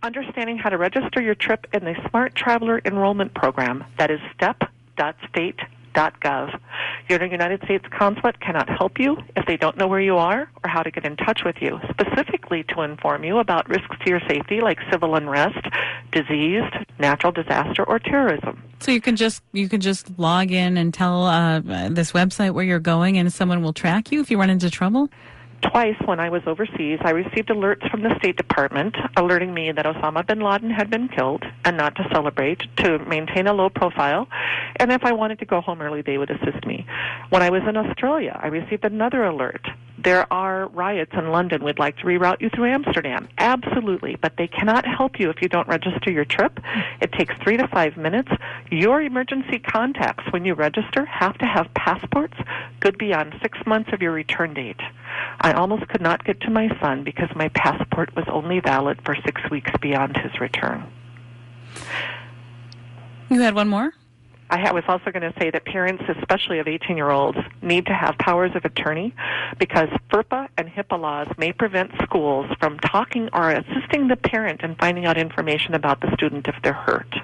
Understanding how to register your trip in the Smart Traveler Enrollment Program. That is step.state.gov. Your United States Consulate cannot help you if they don't know where you are or how to get in touch with you, specifically to inform you about risks to your safety like civil unrest, disease, natural disaster, or terrorism. So you can just log in and tell this website where you're going, and someone will track you if you run into trouble? Twice when I was overseas, I received alerts from the State Department alerting me that Osama bin Laden had been killed and not to celebrate, to maintain a low profile, and if I wanted to go home early, they would assist me. When I was in Australia, I received another alert. There are riots in London. We'd like to reroute you through Amsterdam. Absolutely, but they cannot help you if you don't register your trip. It takes 3 to 5 minutes. Your emergency contacts when you register have to have passports good beyond 6 months of your return date. I almost could not get to my son because my passport was only valid for 6 weeks beyond his return. You had one more? I was also going to say that parents, especially of 18-year-olds, need to have powers of attorney because FERPA and HIPAA laws may prevent schools from talking or assisting the parent in finding out information about the student if they're hurt.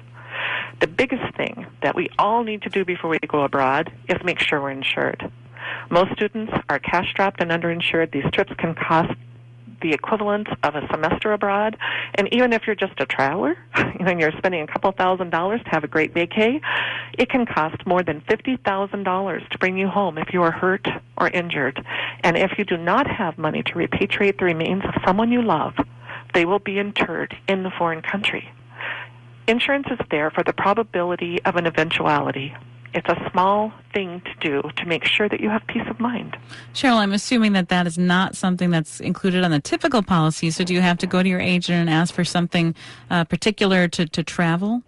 The biggest thing that we all need to do before we go abroad is make sure we're insured. Most students are cash-strapped and underinsured. These trips can cost the equivalent of a semester abroad. And even if you're just a traveler, and you're spending a couple $1,000s to have a great vacay, it can cost more than $50,000 to bring you home if you are hurt or injured. And if you do not have money to repatriate the remains of someone you love, they will be interred in the foreign country. Insurance is there for the probability of an eventuality. It's a small thing to do to make sure that you have peace of mind. Sheryl, I'm assuming that is not something that's included on the typical policy, so do you have to go to your agent and ask for something particular to travel?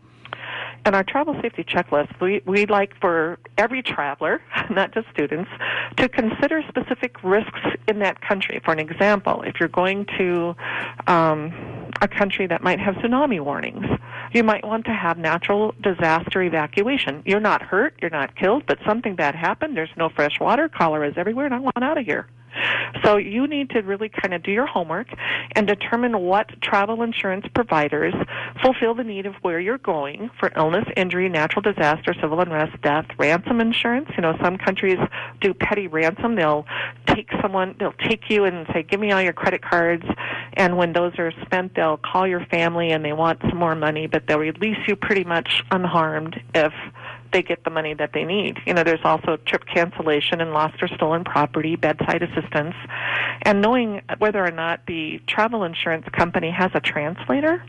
In our travel safety checklist, we like for every traveler, not just students, to consider specific risks in that country. For an example, if you're going to a country that might have tsunami warnings, you might want to have natural disaster evacuation. You're not hurt, you're not killed, but something bad happened, there's no fresh water, cholera is everywhere, and I want out of here. So you need to really kind of do your homework and determine what travel insurance providers fulfill the need of where you're going for illness, injury, natural disaster, civil unrest, death, ransom insurance. You know, some countries do petty ransom. They'll take you and say, give me all your credit cards, and when those are spent, they'll call your family and they want some more money, but they'll release you pretty much unharmed if they get the money that they need. You know, there's also trip cancellation and lost or stolen property, bedside assistance, and knowing whether or not the travel insurance company has a translator.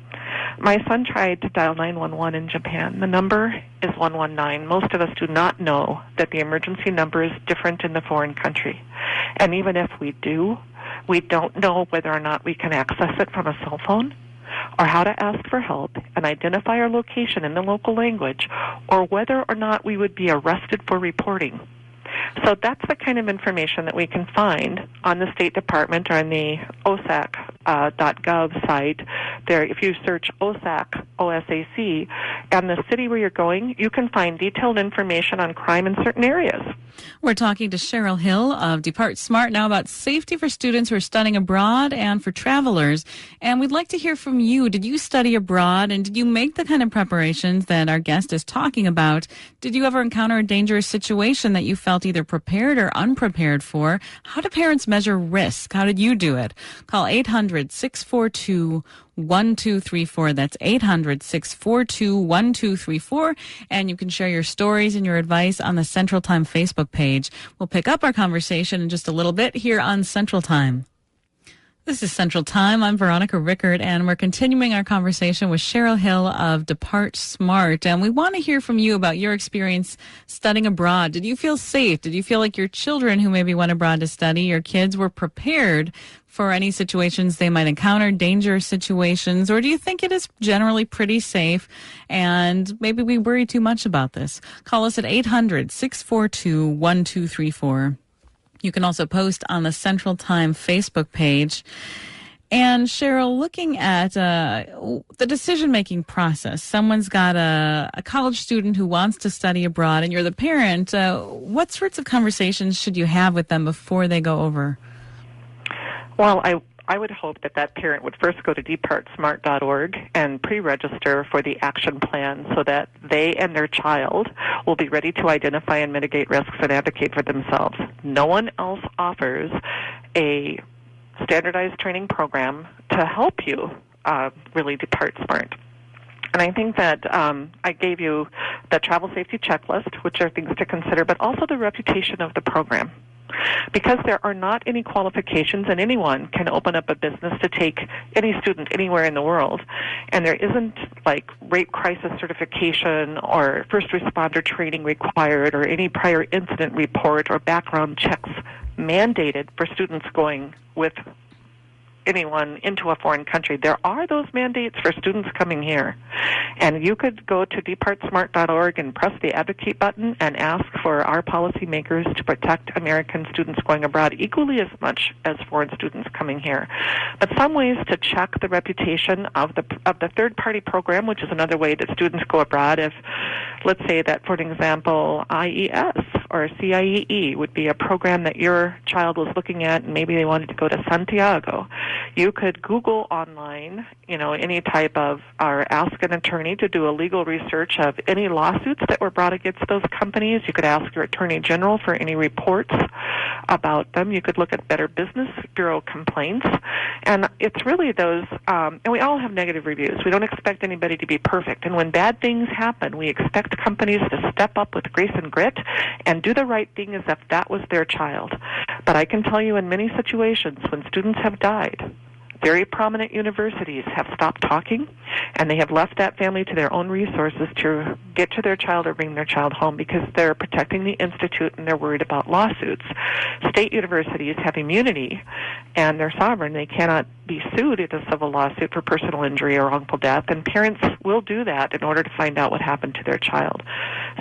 My son tried to dial 911 in Japan. The number is 119. Most of us do not know that the emergency number is different in the foreign country. And even if we do, we don't know whether or not we can access it from a cell phone, or how to ask for help and identify our location in the local language, or whether or not we would be arrested for reporting. So that's the kind of information that we can find on the State Department or on the OSAC.gov site. There, if you search OSAC, O-S-A-C, and the city where you're going, you can find detailed information on crime in certain areas. We're talking to Sheryl Hill of DepartSmart now about safety for students who are studying abroad and for travelers. And we'd like to hear from you. Did you study abroad, and did you make the kind of preparations that our guest is talking about? Did you ever encounter a dangerous situation that you felt either prepared or unprepared for? How do parents measure risk? How did you do it? Call 800-642-1234. That's 800-642-1234. And you can share your stories and your advice on the Central Time Facebook page. We'll pick up our conversation in just a little bit here on Central Time. This is Central Time. I'm Veronica Rickard, and we're continuing our conversation with Sheryl Hill of DepartSmart. And we want to hear from you about your experience studying abroad. Did you feel safe? Did you feel like your children who maybe went abroad to study, your kids, were prepared for any situations they might encounter, dangerous situations? Or do you think it is generally pretty safe and maybe we worry too much about this? Call us at 800-642-1234. You can also post on the Central Time Facebook page. And Sheryl, looking at the decision-making process, someone's got a college student who wants to study abroad, and you're the parent. What sorts of conversations should you have with them before they go over? Well, I would hope that that parent would first go to DepartSmart.org and pre-register for the action plan so that they and their child will be ready to identify and mitigate risks and advocate for themselves. No one else offers a standardized training program to help you really depart smart. And I think that I gave you the travel safety checklist, which are things to consider, but also the reputation of the program. Because there are not any qualifications and anyone can open up a business to take any student anywhere in the world, and there isn't like rape crisis certification or first responder training required or any prior incident report or background checks mandated for students going with anyone into a foreign country. There are those mandates for students coming here. And you could go to DepartSmart.org and press the advocate button and ask for our policymakers to protect American students going abroad equally as much as foreign students coming here. But some ways to check the reputation of the third-party program, which is another way that students go abroad. If, let's say that, for an example, IES or CIEE would be a program that your child was looking at, and maybe they wanted to go to Santiago. You could Google online, any type of, or ask an attorney to do a legal research of any lawsuits that were brought against those companies. You could ask your attorney general for any reports about them. You could look at Better Business Bureau complaints. And it's really those, and we all have negative reviews. We don't expect anybody to be perfect. And when bad things happen, we expect companies to step up with grace and grit and do the right thing as if that was their child. But I can tell you in many situations when students have died, very prominent universities have stopped talking, and they have left that family to their own resources to get to their child or bring their child home because they're protecting the institute and they're worried about lawsuits. State universities have immunity, and they're sovereign. They cannot be sued in a civil lawsuit for personal injury or wrongful death, and parents will do that in order to find out what happened to their child.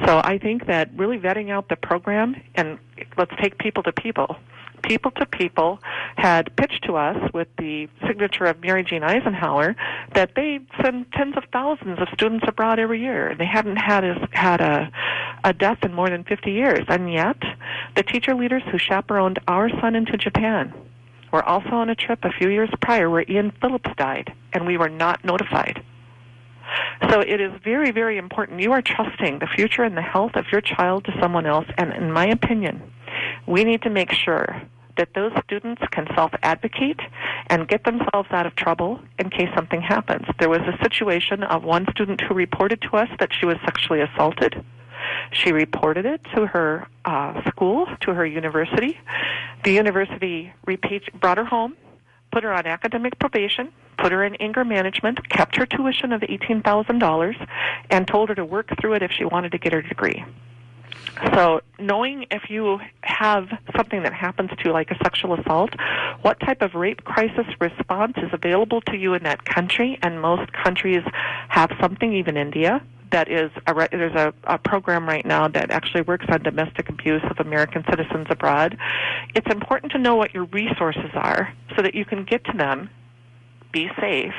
So I think that really vetting out the program, and let's take people to people. People to People had pitched to us with the signature of Mary Jean Eisenhower that they send tens of thousands of students abroad every year. They hadn't had a death in more than 50 years. And yet, the teacher leaders who chaperoned our son into Japan were also on a trip a few years prior where Ian Phillips died, and we were not notified. So it is very, very important. You are trusting the future and the health of your child to someone else, and in my opinion, we need to make sure that those students can self-advocate and get themselves out of trouble in case something happens. There was a situation of one student who reported to us that she was sexually assaulted. She reported it to her school, to her university. The university brought her home, put her on academic probation, put her in anger management, kept her tuition of $18,000, and told her to work through it if she wanted to get her degree. So knowing if you have something that happens to you like a sexual assault, what type of rape crisis response is available to you in that country, and most countries have something, even India, that is, there's a program right now that actually works on domestic abuse of American citizens abroad. It's important to know what your resources are so that you can get to them, be safe,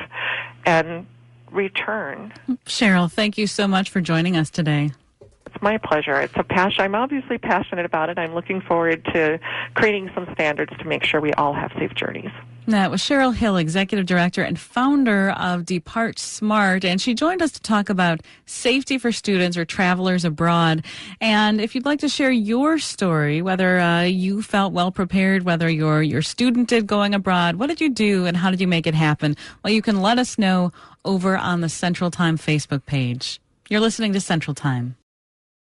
and return. Sheryl, thank you so much for joining us today. It's my pleasure. It's a passion. I'm obviously passionate about it. I'm looking forward to creating some standards to make sure we all have safe journeys. That was Sheryl Hill, Executive Director and founder of DepartSmart, and she joined us to talk about safety for students or travelers abroad. And if you'd like to share your story, whether you felt well prepared, whether your student did going abroad, what did you do and how did you make it happen? Well, you can let us know over on the Central Time Facebook page. You're listening to Central Time.